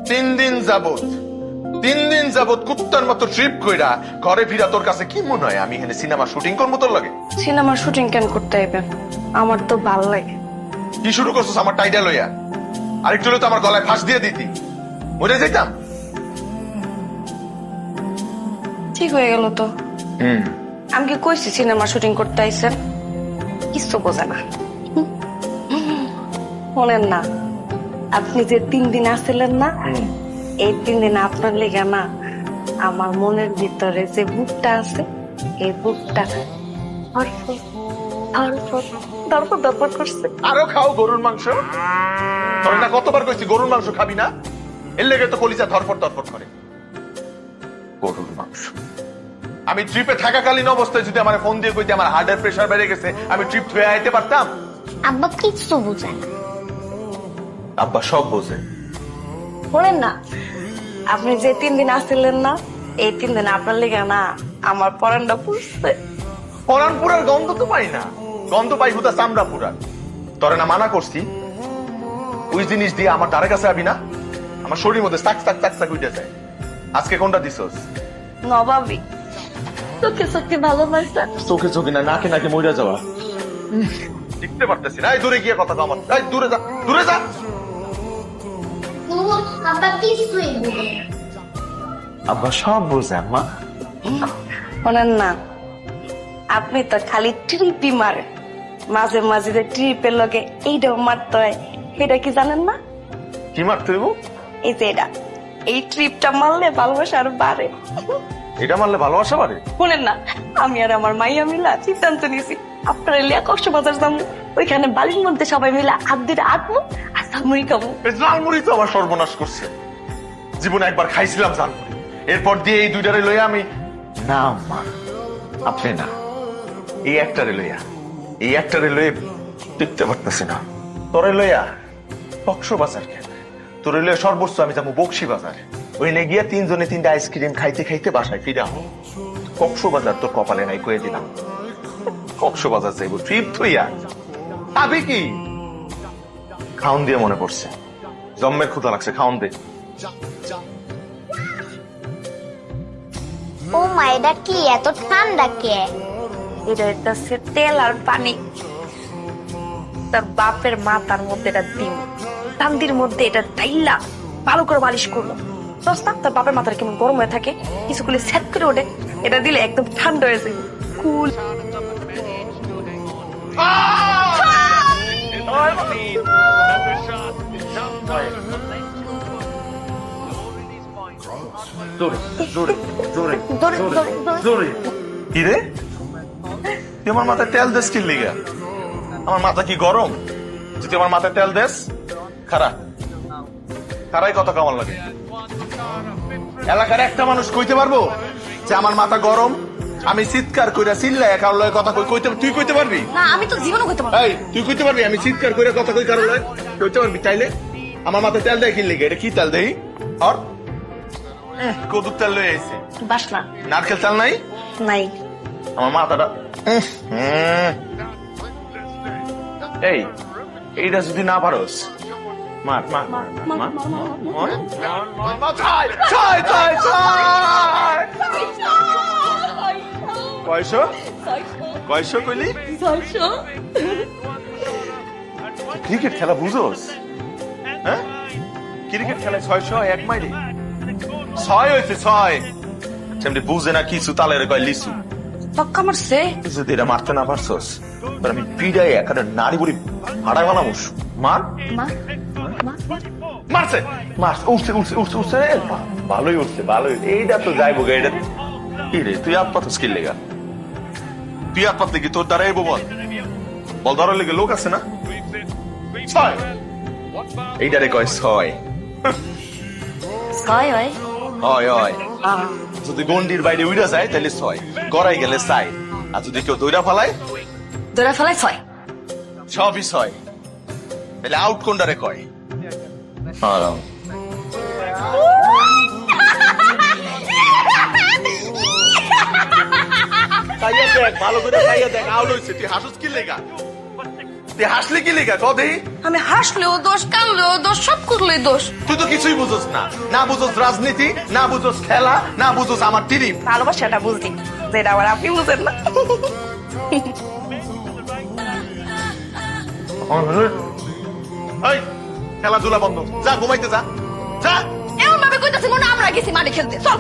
তিন দিন যাবত কুত্তার মতো ট্রিপ কইরা ঘরে ফিরা তোর কাছে কি মনে হয় আমি এখানে সিনেমা শুটিং করবো তোর লাগে? সিনেমার শুটিং কেন করতে আইবেন? আমার তো ভাল লাগে। কি শুরু করছিস আমার টাইটেল লইয়া? আরেকটু হলে তো আমার গলায় ফাঁস দিয়ে দিতি, মরে যেতাম। ঠিক হয়ে গেল তো। আমি কি কইছি সিনেমা শুটিং করতে আইছেন? কিছু বোঝে না। শোনেন না, আপনি যে 3 দিন আসছিলেন না, এই 3 দিন আপনার লেগে না আমার মনের ভিতরে যে বুকটা আছে, এই বুকটা ধরপড় করছে। আরো খাও গরুর মাংস। তোর না কতবার কইছি গরুর মাংস খাবি না, এর লেগে তো কলিজা ধরপড় করে। গরুর মাংস। আমি ট্রিপে থাকাকালীন অবস্থায় যদি আমার ফোন দিয়ে কইতে আমার হার্টের প্রেসার বেড়ে গেছে, আমি ট্রিপ থুয়ে আইতে পারতাম? আব্বা কিছু বুঝে না। আব্বা সব বোঝে। শোনেন না, আপনি যে 3 দিন আসছিলেন না, এই 3 দিন আপনার লেগে না আমার পরানটা পুষছে। পরান পুরার গন্ধ তো পাই না, গন্ধ পাই হুদা চামড়া পুরা। তোরে না মানা করছি ওই জিনিস দিয়ে আমার দ্বারের কাছে আবি না, আমার শরীর মধ্যে চাক চাক চাক চাক উঠে যায়। আজকে কোনটা দিছস? নবাবি চোখে চোখে ভালোবাসা। চোখে চোখে না, নাকে নাকে মইরা যাওয়া। দেখতে পারতেছি না। এই দূরে গিয়ে কথা কম, এই দূরে যা, দূরে যা। আব্বা কিছুই বুঝে না। আব্বা সব বোঝে আম্মা। শোনেন না, আপনি তো খালি ট্রিপই মারেন, মাঝে মাঝে যে ট্রিপের লগে এইটাও মারতে হয়, এটা কি জানেন না? কি মারতে হইব? এই যে এটা, এই ট্রিপটা মারলে ভালোবাসা আরো বাড়ে। এটা মারলে ভালোবাসা বাড়ে? শোনেন না, আমি আর আমার মাইয়া মিলা সিদ্ধান্ত নিয়েছি আপনার এলিয়া কক্সবাজার যাবো, ওইখানে বালির মধ্যে সবাই মিলে হাত দিয়ে আটবো আর ঝালমুড়ি খাবো। ঝালমুড়ি তো আমার সর্বনাশ করছে। জীবনে একবার খাইছিলাম ঝালমুড়ি, এরপর দিয়ে এই দুইটারে লইয়া আমি না আম্মা, আপনি না, এই একটারে লইয়া দেখতে পারতেছি না। তোরে লইয়া কক্সবাজার কেন, তোরে লইয়া সর্বোচ্চ আমি যাবো বক্সি বাজার। ওইনে গিয়া 3 জনে 3টা আইসক্রিম খাইতে খাইতে বাসায় ফিরা হো। কক্সবাজার তোর কপালে নাই কয়ে দিলাম। কক্সবাজার যাইব ট্রিপ থইয়া আবি কি? খাউন দিয়ে মনে পড়ছে, জম্মের ক্ষুধা লাগছে, খাউন দে। ও মা, এটা কি এত ঠান্ডা কে? এটা হচ্ছে তেল আর পানি। তার বাপের মাথার মধ্যে এটা দিন, টান্দির মধ্যে এটা ডাইলা ভালো করে বালিশ করলো। দোস্তা, তার বাপের মাথার কেমন গরম হয়ে থাকে, কিছুগুলি সেট করে ওঠে, এটা দিলে একদম ঠান্ডা হয়েছে। কুল কি রে, তুই আমার মাথায় তেল দেশ কি লিগা? আমার মাথা কি গরম? যদি আমার মাথায় তেল দেশ, খারাই কথা কেমন লাগে? এলাকার একটা মানুষ কইতে পারবো যে আমার মাথা গরম? আমি চিৎকার কইরা চিল্লাই কারো লয় কথা কই, তুই কইতে পারবি? না, আমি তো জীবনও কইতে পারবো। এই তুই কইতে পারবি আমি চিৎকার কইরা কথা কই কারো লয়? কইতে পারবি? তাইলে আমার মাথায় তেল দেয় কি লিগা? এটা কি তেল দেই? আর কদুর তেল লয়ে আইছে। বাসনা নারকেল তেল নাই? নাই। আমার মাথাটা এই এইটা যদি না পারোস, মার মার মার মার কয়শো কয়শো কইলি? ক্রিকেট খেলা বুঝোস? হ্যাঁ, ক্রিকেট খেলায় 600 1 মাইলে 6 হয়েছে 6। সেমনি বুঝে না কিছু, তালের কয় লিচু। পাক্কা মারছে। যদি এটা মারতে না পারছস, আমি পিড়াই এখানে নারী বুড়ি হাড়াই বানামুস। মার মারছে, মার উঠছে উঠছে উঠছে উঠছে, ভালোই উঠছে ভালোই। এইটা তো যাইবো গে। এটা কি রে, তুই হাত পাতস কি লেগা? তুই হাত পাতলে কি তোর দ্বারা এবো? বল ধরার লেগে লোক আছে না? 6 এইটারে কয় 6। হয় হয় হয় হয়। যদি গন্ডির বাইরে উইরা যায় তাহলে 6, গড়াই গেলে 4, আর যদি কেউ দৌড়া ফালায় দৌড়া ফেলায় 6। সবই 6। তাহলে আউট কোনটারে কয়? আরাম। খাইয়া দেখ, ভালো করে খাইয়া দেখ, আউট হয়েছে। তুই হাসুস কি লেগা? তুই হাসলি কি লিগা ক দেহি? আমি হাসলেও দোষ, কানলেও দোষ, সব করলেই দোষ। তুই তো কিছুই বুঝোস না, না বুঝোস রাজনীতি, না বুঝোস খেলা, না বুঝোস আমার টিরিপ। ভালোবাসাটা বুঝলি, যেটা আবার আপনি বুঝেন না। এই খেলাধুলা বন্ধ, যা ঘুমাইতে যা, যা। এমন ভাবে কইতাছি মনে হয় আমরা গেছি মাঠে খেলতে। চল।